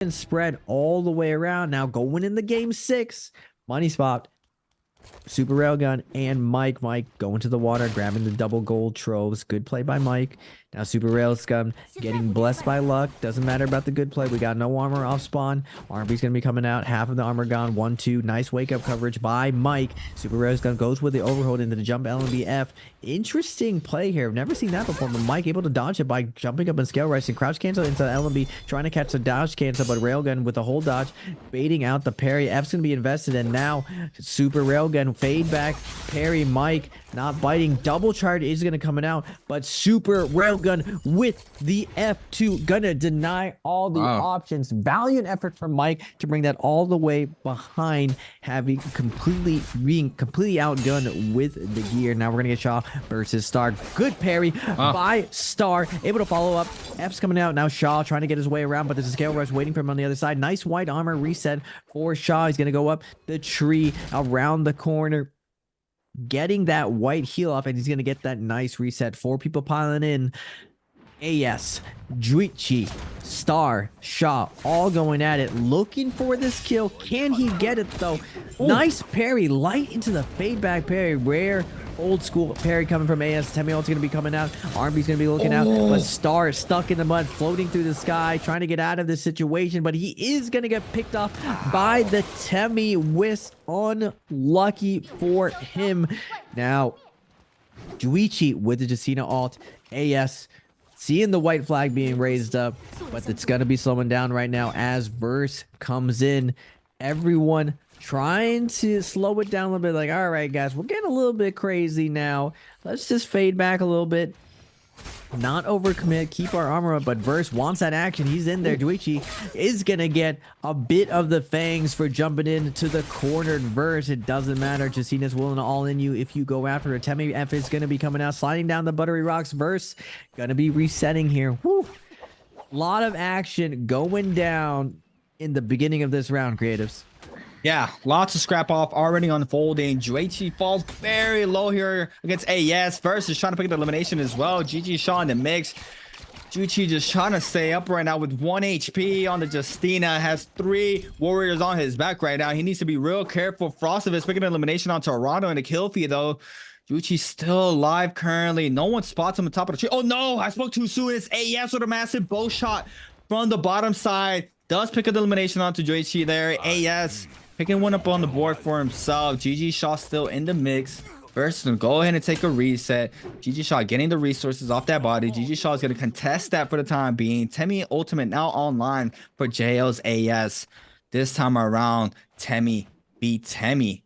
and spread all the way around. Now going in the game 6. Money spot. Super Railgun and Mike. Mike going to the water, grabbing the double gold troves. Good play by Mike. Now Super Railgun getting blessed by luck. Doesn't matter about the good play. We got no armor off spawn. RB's going to be coming out. Half of the armor gone. 1-2. Nice wake up coverage by Mike. Super Railgun goes with the overhold into the jump LNBF. Interesting play here. I've never seen that before. But Mike able to dodge it by jumping up and scale rising. Crouch cancel into LNB. Trying to catch the dodge cancel. But Railgun with the whole dodge. Baiting out the parry. F's going to be invested. And now Super Railgun fade back. Parry Mike. Not biting. Double charge is going to come out. But Super Railgun with the F2 gonna deny all the options. Valiant effort from Mike to bring that all the way behind, having being completely outgunned with the gear. Now we're gonna get Shaw versus Star. Good parry by Star, able to follow up. F's coming out now. Shaw trying to get his way around, but there's a scale rush waiting for him on the other side. Nice white armor reset for Shaw. He's gonna go up the tree around the corner, getting that white heal off, and he's gonna get that nice reset. 4 people piling in. AS, Juichi, Star, Shaw, all going at it, looking for this kill. Can he get it though? Ooh. Nice parry, light into the fade back parry. Rare old school parry coming from AS. Temi ult's gonna be coming out. RB's gonna be looking out, but Star is stuck in the mud, floating through the sky, trying to get out of this situation, but he is gonna get picked off by the Temi Whisk. Unlucky for him. Now, Juichi with the Jacina ult. AS seeing the white flag being raised up, but it's gonna be slowing down right now as Verse comes in. Everyone trying to slow it down a little bit, like, all right guys, we're getting a little bit crazy now, let's just fade back a little bit, not overcommit, keep our armor up. But Verse wants that action. He's in there. Juichi is gonna get a bit of the fangs for jumping into the cornered Verse. It doesn't matter. Jacina's willing to all in you if you go after it. Temi F is gonna be coming out, sliding down the buttery rocks. Verse gonna be resetting here. Woo! Lot of action going down in the beginning of this round, creatives. Yeah, lots of scrap off already unfolding. Juichi falls very low here against AS. Verse is trying to pick the elimination as well. GG Shaw in the mix. Juichi just trying to stay up right now with 1 HP on the Justina. Has 3 warriors on his back right now. He needs to be real careful. Frosted is picking an elimination on Toronto and a kill feed though. Juichi's still alive currently. No one spots him on top of the tree. Oh no, I spoke too soon. It's AS with a massive bow shot from the bottom side. Does pick an elimination onto Juichi there. AS picking one up on the board for himself. GG Shaw still in the mix. First, go ahead and take a reset. GG Shaw getting the resources off that body. GG Shaw is going to contest that for the time being. Temi ultimate now online for JL's AS. This time around, Temi beat Temi.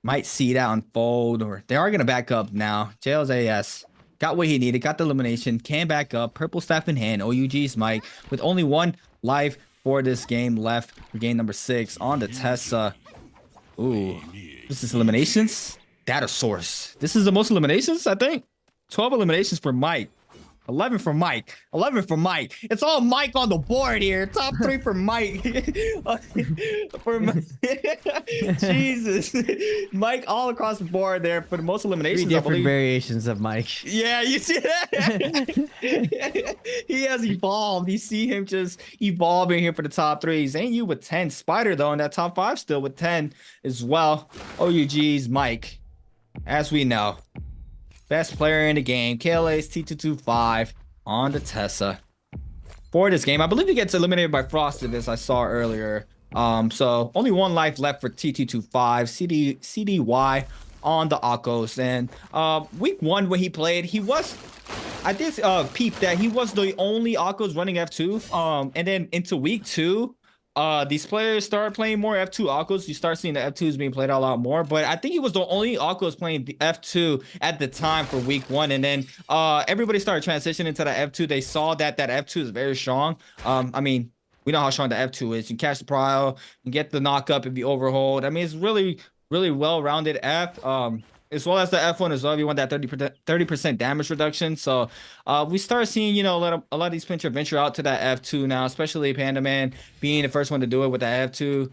Might see that unfold, or they are going to back up now. JL's AS got what he needed, got the elimination, can back up. Purple staff in hand. OUG's Mike with only 1 life for this game left for game number 6 on the Tessa. Ooh, this is eliminations. Data source. This is the most eliminations, I think. 12 eliminations for Mike. 11 for Mike. 11 for Mike. It's all Mike on the board here. Top 3 for Mike. For Jesus. Mike all across the board there for the most eliminations. 3 different variations of Mike. Yeah, you see that? He has evolved. You see him just evolving here for the top 3. Ain't you with 10. Spider, though, in that top 5 still with 10 as well. OUG's Mike, as we know. Best player in the game, KLA's T225 on the Tessa for this game. I believe he gets eliminated by Frosted, as I saw earlier. So only 1 life left for T225. CDY on the Akos. And week 1 when he played, I did peep that he was the only Akos running F2. And then into week 2, these players start playing more F2 Akos. You start seeing the F2s being played a lot more, but I think he was the only Akos playing the F2 at the time for week 1. And then everybody started transitioning to the F2. They saw that F2 is very strong. I mean, we know how strong the F2 is. You can catch the prio, you get the knock up if you overhold. I mean, it's really well-rounded F. As well as the F1 as well. You want that 30% damage reduction. So we start seeing, you know, a lot of these pincher venture out to that F2 now, especially Panda Man being the first one to do it with that F2.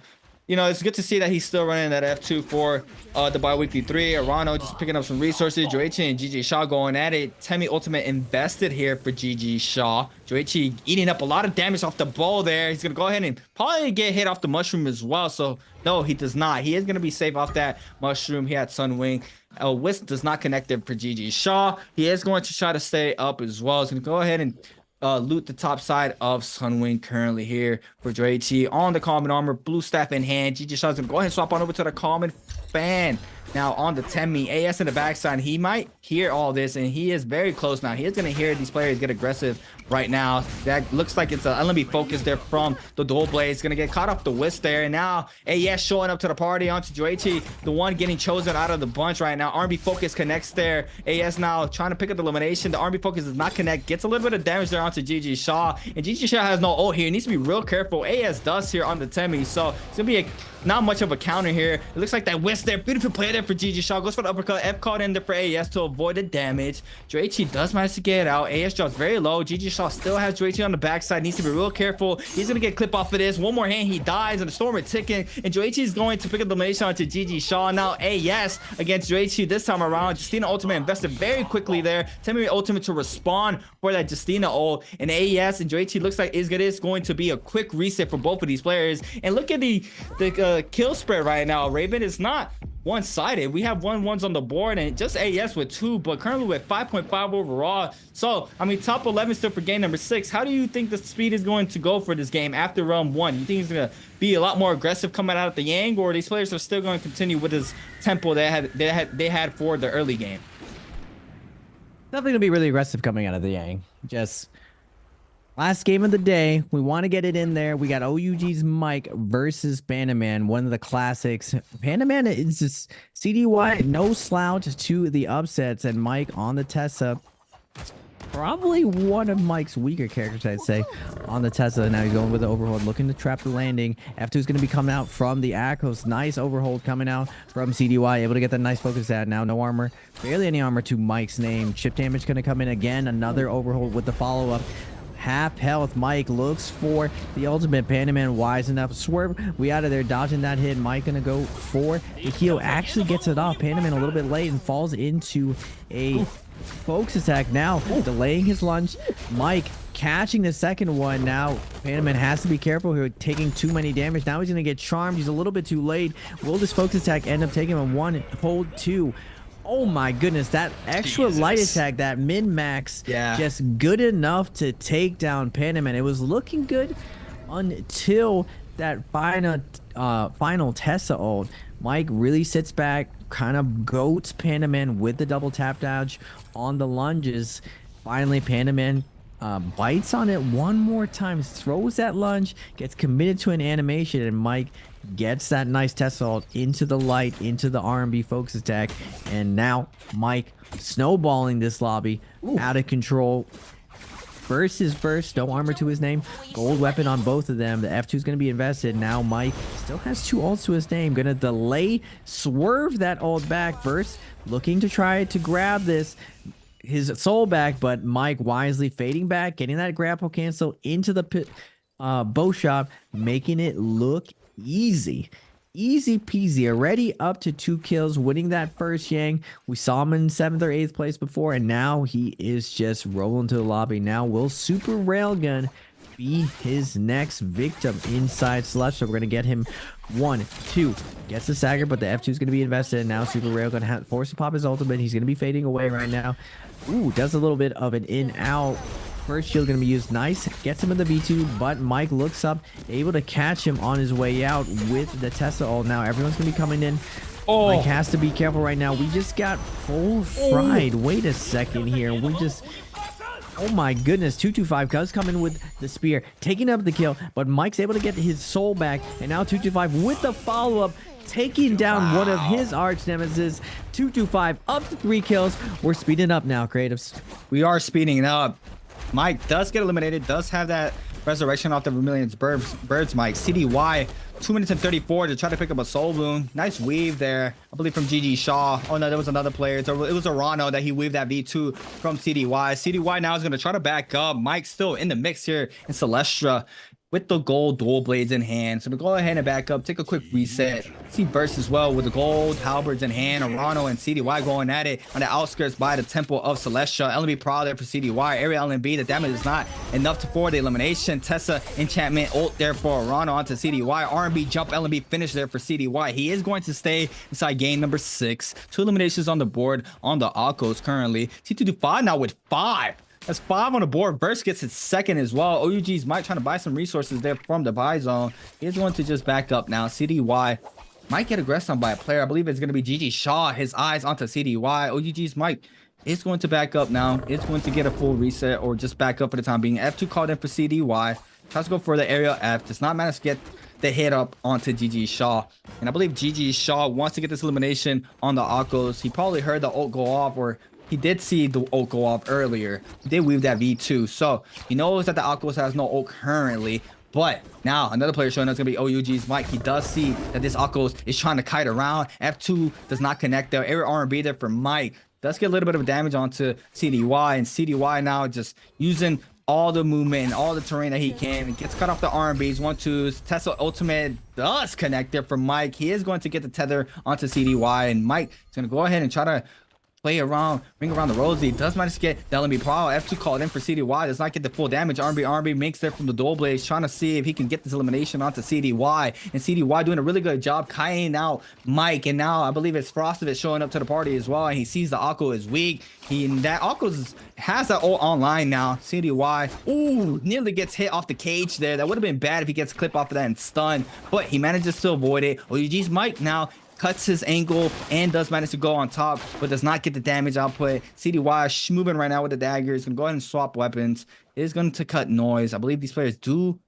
you know, it's good to see that he's still running that F2 for the bi-weekly 3. Arano just picking up some resources. Joichi and GG Shaw going at it. Temi ultimate invested here for GG Shaw. Joichi eating up a lot of damage off the bow there. He's going to go ahead and probably get hit off the mushroom as well. So, no, he does not. He is going to be safe off that mushroom. He had Sunwing. Wisp does not connect it for GG Shaw. He is going to try to stay up as well. He's going to go ahead and loot the top side of Sunwing currently here for Joichi on the common armor, blue staff in hand. GG Shaw's gonna go ahead and swap on over to the common fan. Now on the Temi, AS in the backside. He might hear all this, and he is very close now. He is going to hear these players get aggressive right now. That looks like it's an LMB focus there from the dual blades. Going to get caught off the Wisp there. And now AS showing up to the party onto Joichi, the one getting chosen out of the bunch right now. RB focus connects there. AS now trying to pick up the elimination. The RB focus does not connect. Gets a little bit of damage there onto GG Shaw. And GG Shaw has no ult here. He needs to be real careful. AS does here on the Temi. So it's going to be not much of a counter here. It looks like that Wisp there. Beautiful play there for GG Shaw. Goes for the uppercut. F caught in there for AS to avoid the damage. Joichi does manage to get out. AS drops very low. GG Shaw still has Joichi on the backside. Needs to be real careful. He's going to get clip off of this. One more hand, he dies, and the storm is ticking. And Joichi is going to pick up the elimination onto GG Shaw. Now AS against Joichi this time around. Justina ultimate invested very quickly there. Temi ultimate to respond for that Justina ult. And AS and Joichi looks like it's going to be a quick reset for both of these players. And look at the kill spread right now. Raven is not one-sided. We have 1-1s on the board and just AS with 2, but currently with 5.5 overall. So I mean, top 11 still for game number 6. How do you think the speed is going to go for this game after round 1? You think he's gonna be a lot more aggressive coming out of the Yang, or these players are still going to continue with this tempo they had for the early game? Definitely gonna be really aggressive coming out of the Yang. Just last game of the day, we want to get it in there. We got OUG's Mike versus Pandaman, one of the classics. Pandaman is just CDY, no slouch to the upsets, and Mike on the Tessa. Probably one of Mike's weaker characters, I'd say, on the Tesla. Now he's going with the overhold, looking to trap the landing. F2 is going to be coming out from the Akos. Nice overhold coming out from CDY, able to get that nice focus at. Now no armor, barely any armor to Mike's name. Chip damage going to come in again. Another overhold with the follow-up. Half health. Mike looks for the ultimate. Pandaman wise enough. Swerve. We out of there dodging that hit. Mike gonna go for the heal. Actually gets it off. Pandaman a little bit late and falls into a focus attack. Now delaying his lunge. Mike catching the second one. Now Pandaman has to be careful here, taking too many damage. Now he's gonna get charmed. He's a little bit too late. Will this focus attack end up taking him 1, hold 2? Oh my goodness, that extra light attack, that min-max, just good enough to take down Pandaman. It was looking good until that final Tessa ult. Mike really sits back, kind of goats Pandaman with the double tap dodge on the lunges. Finally, Pandaman bites on it one more time, throws that lunge, gets committed to an animation, and Mike gets that nice Tessa ult into the light, into the R&B focus attack, and now Mike snowballing this lobby. Out of control. Burst is burst, no armor to his name, gold weapon on both of them. The F2 is going to be invested. Now Mike still has 2 ults to his name, gonna delay, swerve that ult back. First looking to try to grab his soul back, but Mike wisely fading back, getting that grapple cancel into the bow shop, making it look easy peasy. Already up to 2 kills, winning that first Yang. We saw him in 7th or 8th place before, and now he is just rolling to the lobby. Now will Super Railgun be his next victim inside Slush? So we're gonna get him 1, 2, gets the stagger, but the F2 is gonna be invested. And now Super Railgun forced to pop his ultimate. He's gonna be fading away right now. Ooh, does a little bit of an in out. First shield gonna be used. Nice, gets him in the V2, but Mike looks up, able to catch him on his way out with the Tessa ult. Now everyone's gonna be coming in. Mike has to be careful right now. We just got full fried. Wait a second here. We just, oh my goodness. 225 does come in with the spear, taking up the kill, but Mike's able to get his soul back, and now 225 with the follow-up, taking down one of his arch nemesis. 225 up to 3 kills. We're speeding up now, creatives. We are speeding up. Mike does get eliminated, does have that resurrection off the Vermilion's birds. Mike CDY 2 minutes and 34 to try to pick up a soul boon. Nice weave there, I believe, from GG Shaw. Oh no, there was another player. It was Arano that he weaved that V2 from CDY. CDY now is going to try to back up. Mike's still in the mix here in Celestra. with the gold dual blades in hand. So we go ahead and back up, take a quick reset. See Verse as well with the gold halberds in hand. Arano and CDY going at it on the outskirts by the Temple of Celestia. LNB Proud there for CDY. Area LNB, the damage is not enough for the elimination. Tessa enchantment ult there for Arano onto CDY. R&B jump LNB finish there for CDY. He is going to stay inside game number 6. 2 eliminations on the board on the Akos currently. T225 now with 5. That's 5 on the board. Verse gets its second as well. OUG's Mike trying to buy some resources there from the buy zone. He's going to just back up now. CDY might get aggressed on by a player. I believe it's going to be GG Shaw. His eyes onto CDY. OUG's Mike is going to back up now. It's going to get a full reset or just back up for the time being. F2 called in for CDY. Tries to go for the aerial F. Does not manage to get the hit up onto GG Shaw. And I believe GG Shaw wants to get this elimination on the Akos. He probably heard the ult go off, or he did see the ult go off earlier. He did weave that V2. So he knows that the Akos has no ult currently. But now another player showing us going to be OUG's Mike. He does see that this Akos is trying to kite around. F2 does not connect there. Air R&B there for Mike. Does get a little bit of damage onto CDY. And CDY now just using all the movement and all the terrain that he can. Gets cut off the R&Bs. 1-2s. Tesla ultimate does connect there for Mike. He is going to get the tether onto CDY. And Mike is going to go ahead and try to play around, ring around the rosy. Does manage to get the LNB Pro. F2 called in for CDY. Does not get the full damage. R&B makes there from the dual blades, trying to see if he can get this elimination onto CDY. And CDY doing a really good job kiting out Mike. And now I believe it's Frostovich showing up to the party as well. And he sees the Akko is weak. That Akko has that ult online now. CDY, ooh, nearly gets hit off the cage there. That would have been bad if he gets clipped off of that and stunned. But he manages to avoid it. OUG's Mike now cuts his angle and does manage to go on top, but does not get the damage output. CDY moving right now with the dagger. He's going to go ahead and swap weapons. It is going to cut noise. I believe these players do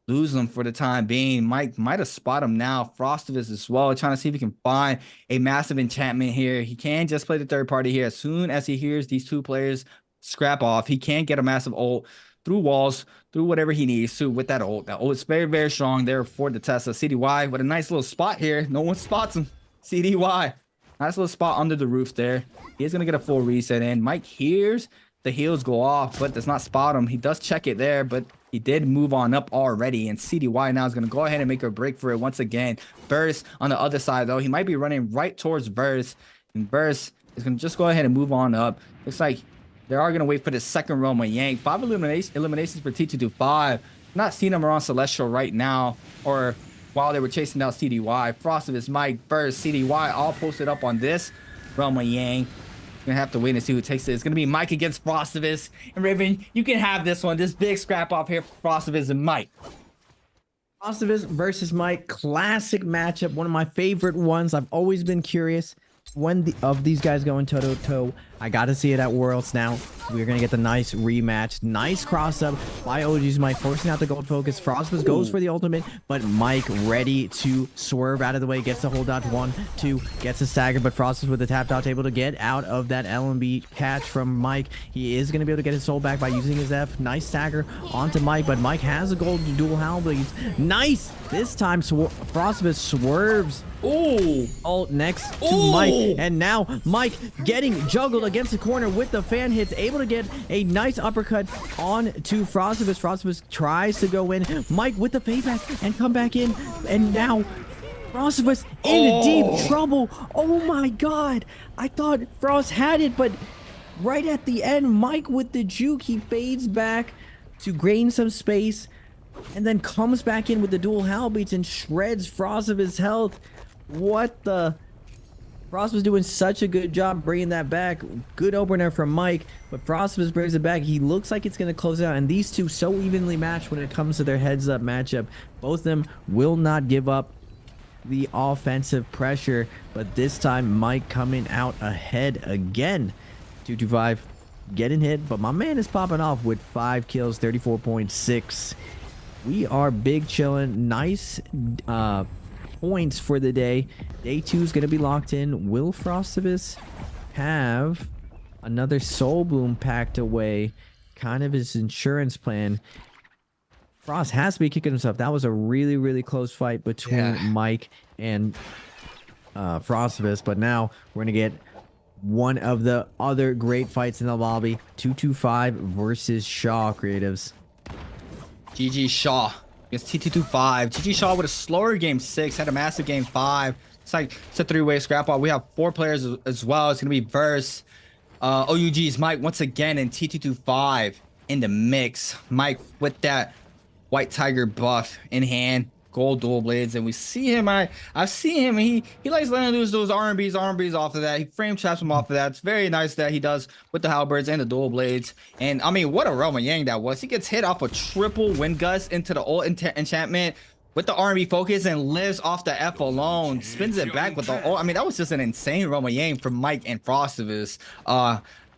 lose them for the time being. Mike might have spotted him now. Frostovich as well, trying to see if he can find a massive enchantment here. He can just play the third party here. As soon as he hears these 2 players scrap off, he can get a massive ult through walls, through whatever he needs to with that ult. That ult is very, very strong there for the Tesla. CDY with a nice little spot here. No one spots him. CDY. Nice little spot under the roof there. He is going to get a full reset in. Mike hears the heals go off, but does not spot him. He does check it there, but he did move on up already. And CDY now is going to go ahead and make a break for it once again. Verse on the other side, though. He might be running right towards Verse. And Verse is going to just go ahead and move on up. Looks like they are going to wait for the second realm of Yang. 5 eliminations for T225. Not seeing him around Celestial right now, or while they were chasing down CDY. Frostovich, Mike, Burst, CDY all posted up on this realm of Yang. Gonna have to wait and see who takes it. It's gonna be Mike against Frostovich. And Raven, you can have this one. This big scrap off here for Frostovich and Mike. Frostovich versus Mike, classic matchup. One of my favorite ones. I've always been curious when these guys going toe to toe. I got to see it at Worlds now. We're going to get the nice rematch. Nice cross up by OG's Mike, forcing out the gold focus. Frostovich goes for the ultimate, but Mike ready to swerve out of the way. Gets to hold out 1, 2, gets a stagger, but Frostovich with the tapped out able to get out of that LNB catch from Mike. He is going to be able to get his soul back by using his F. Nice stagger onto Mike, but Mike has a gold dual halberds. Nice! This time Frostovich swerves. Ooh! Ult next to Mike, and now Mike getting juggled against the corner with the fan hits, able to get a nice uppercut on to Frostovich. Frostovich tries to go in. Mike with the payback and come back in, and now Frostovich in deep trouble. Oh my god! I thought Frost had it, but right at the end, Mike with the juke, he fades back to gain some space, and then comes back in with the dual halberds and shreds Frostovich's health. What the? Frost was doing such a good job bringing that back. Good opener from Mike, but Frostovich brings it back. He looks like it's going to close out, and these two so evenly matched when it comes to their heads-up matchup. Both of them will not give up the offensive pressure, but this time Mike coming out ahead again. 225 getting hit, but my man is popping off with 5 kills, 34.6. We are big chilling. Nice points for the day. Day 2 is going to be locked in. Will Frostovich have another soul bloom packed away? Kind of his insurance plan. Frost has to be kicking himself. That was a really, really close fight between Mike and Frostovich, but now we're going to get one of the other great fights in the lobby. 225 versus Shaw creatives. GG Shaw. against T225. GG Shaw with a slower game 6, had a massive game 5. It's a 3-way scrap off. We have 4 players as well. It's gonna be Verse, OUG's Mike once again, and T225 in the mix. Mike with that White Tiger buff in hand, gold dual blades, and we see him. I've seen him. He likes letting loose those R&Bs off of that. He frame traps him off of that. It's very nice that he does with the halberds and the dual blades. And I mean, what a Roma Yang that was. He gets hit off a triple wind gust into the ult enchantment with the R&B focus and lives off the F alone. Spins it back with the ult. I mean, that was just an insane Roma Yang from Mike and Frostivus.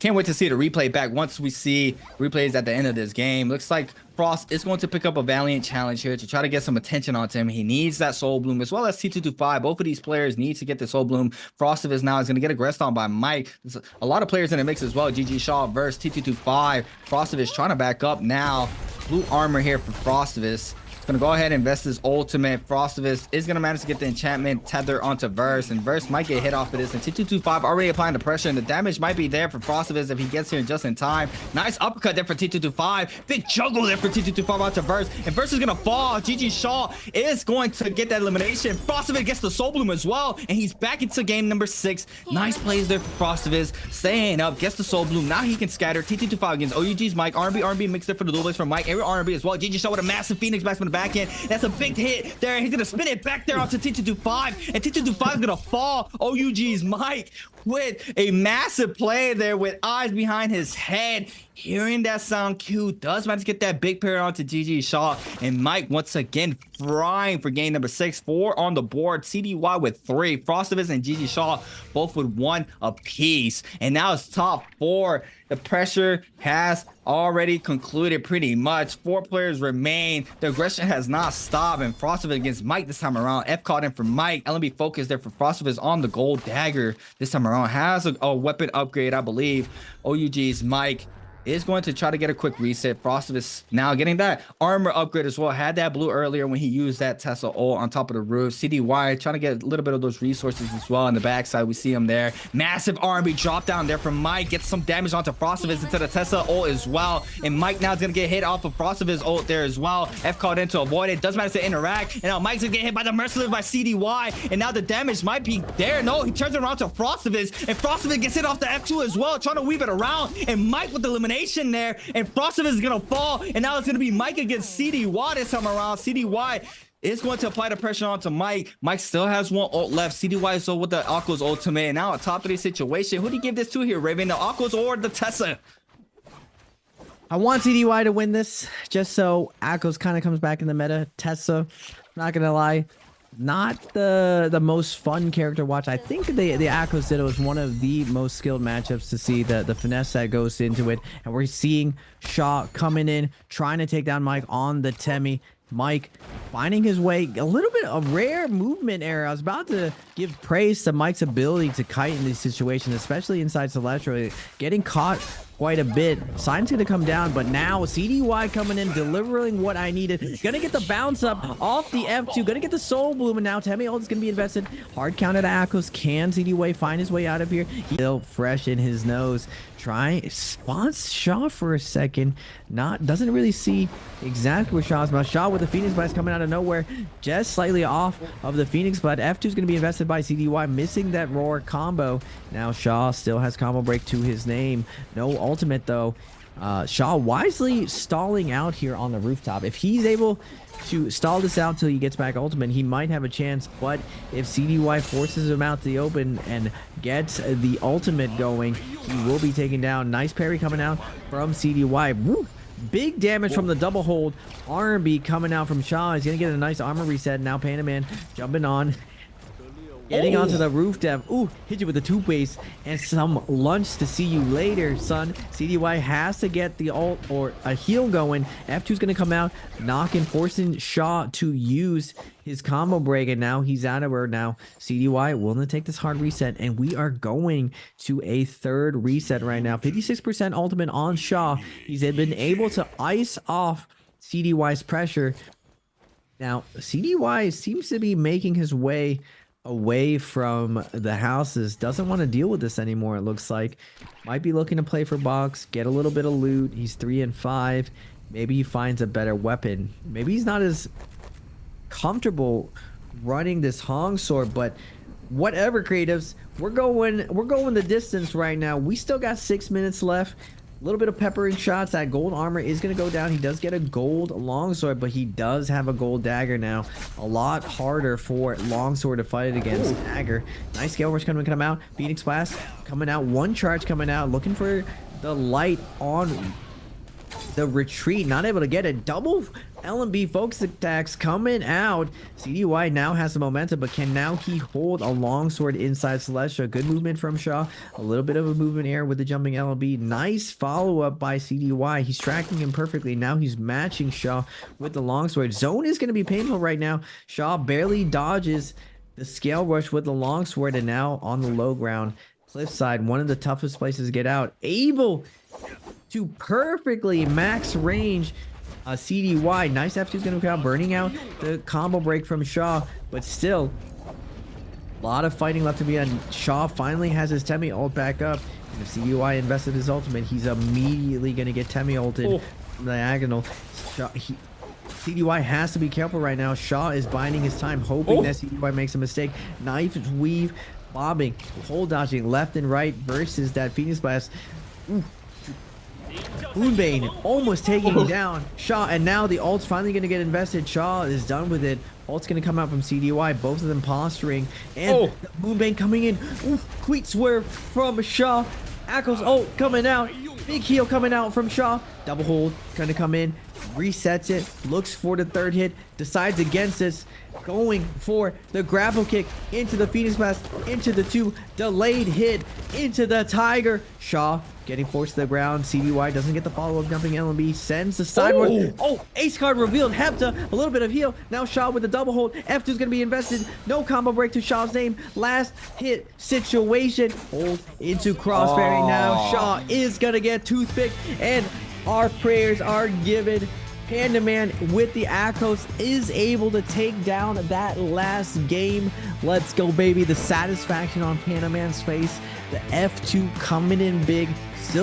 Can't wait to see the replay back once we see replays at the end of this game. Looks like Frost is going to pick up a Valiant challenge here to try to get some attention onto him. He needs that Soul Bloom as well as T225. Both of these players need to get the Soul Bloom. Frostivus now is going to get aggressed on by Mike. There's a lot of players in the mix as well. GG Shaw versus T225. Frostivus trying to back up now. Blue armor here for Frostivus. Gonna go ahead and invest his ultimate. Frostivus is gonna manage to get the enchantment tether onto Verse, and Verse might get hit off of this. And T225 already applying the pressure, and the damage might be there for Frostivus if he gets here just in time. Nice uppercut there for T225. Big juggle there for T225 onto Verse, and Verse is gonna fall. GG Shaw is going to get that elimination. Frostivus gets the Soul Bloom as well, and he's back into game number 6. Nice plays there for Frostivus, staying up, gets the Soul Bloom. Now he can scatter. T225 against OUG's Mike. R&B mixed there for the dual blades from Mike. Every R&B as well. GG Shaw with a massive Phoenix back from the back end. That's a big hit there. He's gonna spin it back there onto T225, and T225 is gonna fall. OUG's Mike with a massive play there with eyes behind his head. Hearing that sound cue, does manage to get that big pair onto GG Shaw, and Mike once again frying for game number 6. 4 on the board. CDY with 3. Frostivus and GG Shaw both with 1 apiece, and now it's top 4. The pressure has already concluded pretty much. 4 players remain. The aggression has not stopped, and Frostivus against Mike this time around. F caught in for Mike. LMB focus there for Frostivus on the gold dagger this time around. Has a weapon upgrade, I believe. OUG's Mike is going to try to get a quick reset. Frostivus now getting that armor upgrade as well. Had that blue earlier when he used that Tesla ult on top of the roof. CDY trying to get a little bit of those resources as well. On the backside, we see him there. Massive R&B drop down there from Mike. Gets some damage onto Frostivus into the Tesla ult as well. And Mike now is going to get hit off of Frostivus ult there as well. F called in to avoid it. Does manage to interact. And now Mike's going to get hit by the Merciless by CDY. And now the damage might be there. No, he turns around to Frostivus. And Frostivus gets hit off the F2 as well. Trying to weave it around. And Mike with the elimination there. And Frostivus is going to fall. And now it's going to be Mike against CDY this time around. CDY is going to apply the pressure onto Mike. Mike still has 1 ult left. CDY is so with the Aqua's ultimate. And now a top 3 situation. Who do you give this to here, Raven? The Aqua's or the Tessa? I want CDY to win this just so Akos kind of comes back in the meta. Tessa, not gonna lie, not the most fun character to watch. I think the Akos Ditto is one of the most skilled matchups to see, the finesse that goes into it. And we're seeing Shaw coming in, trying to take down Mike on the Temi. Mike finding his way, a little bit of rare movement error. I was about to give praise to Mike's ability to kite in these situations, especially inside Celestial, getting caught quite a bit. Sign's gonna come down, but now CDY coming in, delivering what I needed. Gonna get the bounce up off the F2, gonna get the Soul Bloom, and now Temi ult is gonna be invested. Hard counter to Akos. Can CDY find his way out of here? He's still fresh in his nose. Spawns Shaw for a second. Doesn't really see exactly where Shaw's about. Shaw with the Phoenix Blast coming out of nowhere, just slightly off of the Phoenix Blast. F2 is going to be invested by CDY, missing that roar combo. Now Shaw still has combo break to his name. No ultimate though. Shaw wisely stalling out here on the rooftop. If he's able to stall this out till he gets back ultimate, he might have a chance. But if CDY forces him out to the open and gets the ultimate going, he will be taken down. Nice parry coming out from CDY. Woo! Big damage from the double hold. R&B coming out from Shaw. He's gonna get a nice armor reset. Now Panaman jumping on, getting onto the roof dev. Ooh, hit you with the 2 base and some lunch to see you later, son. CDY has to get the ult or a heal going. F2's gonna come out, knocking, forcing Shaw to use his combo break, and now he's out of her. Now CDY willing to take this hard reset, and we are going to a 3rd reset right now. 56% ultimate on Shaw. He's been able to ice off CDY's pressure. Now CDY seems to be making his way away from the houses. Doesn't want to deal with this anymore, it looks like. Might be looking to play for box, get a little bit of loot. He's 3 and 5. Maybe he finds a better weapon. Maybe he's not as comfortable running this Hong sword, but whatever, creatives, we're going the distance right now. We still got 6 minutes left. A little bit of peppering shots. That gold armor is going to go down. He does get a gold longsword, but he does have a gold dagger now. A lot harder for longsword to fight it against dagger. Nice scale rush coming out. Phoenix Blast coming out. One charge coming out. Looking for the light on the retreat. Not able to get it. Double LMB focus attacks coming out. CDY now has the momentum, but can now he hold a longsword inside Celestia? Good movement from Shaw. A little bit of a movement here with the jumping LMB. Nice follow-up by CDY. He's tracking him perfectly. Now he's matching Shaw with the longsword. Zone is going to be painful right now. Shaw barely dodges the scale rush with the longsword, and now on the low ground. Cliffside, one of the toughest places to get out. Able to perfectly max range CDY. Nice F2 is going to come out, burning out the combo break from Shaw, but still a lot of fighting left to be done. Shaw finally has his Temi ult back up, and if CDY invested his ultimate, he's immediately going to get Temi ulted from the diagonal. CDY has to be careful right now. Shaw is biding his time, hoping that CDY makes a mistake. Knife weave, bobbing, pole dodging left and right versus that Phoenix Blast. Moonbane almost taking him down. Shaw, and now the ult's finally going to get invested. Shaw is done with it. Ult's going to come out from CDY, both of them posturing, and Moonbane coming in. Quick swerve from Shaw. Echo's ult coming out. Big heal coming out from Shaw. Double hold going to come in. Resets it. Looks for the third hit. Decides against this. Going for the grapple kick into the Phoenix Blast, into the 2. Delayed hit into the Tiger. Shaw getting forced to the ground. CDY doesn't get the follow-up jumping LMB. Sends the sideward. Ace card revealed. Hepta, a little bit of heal. Now Shaw with the double hold. F2 is going to be invested. No combo break to Shaw's name. Last hit situation. Hold into crossfairing now. Shaw is going to get toothpick, and our prayers are given. Panda Man with the Akos is able to take down that last game. Let's go, baby. The satisfaction on Panda Man's face. The F2 coming in big. Still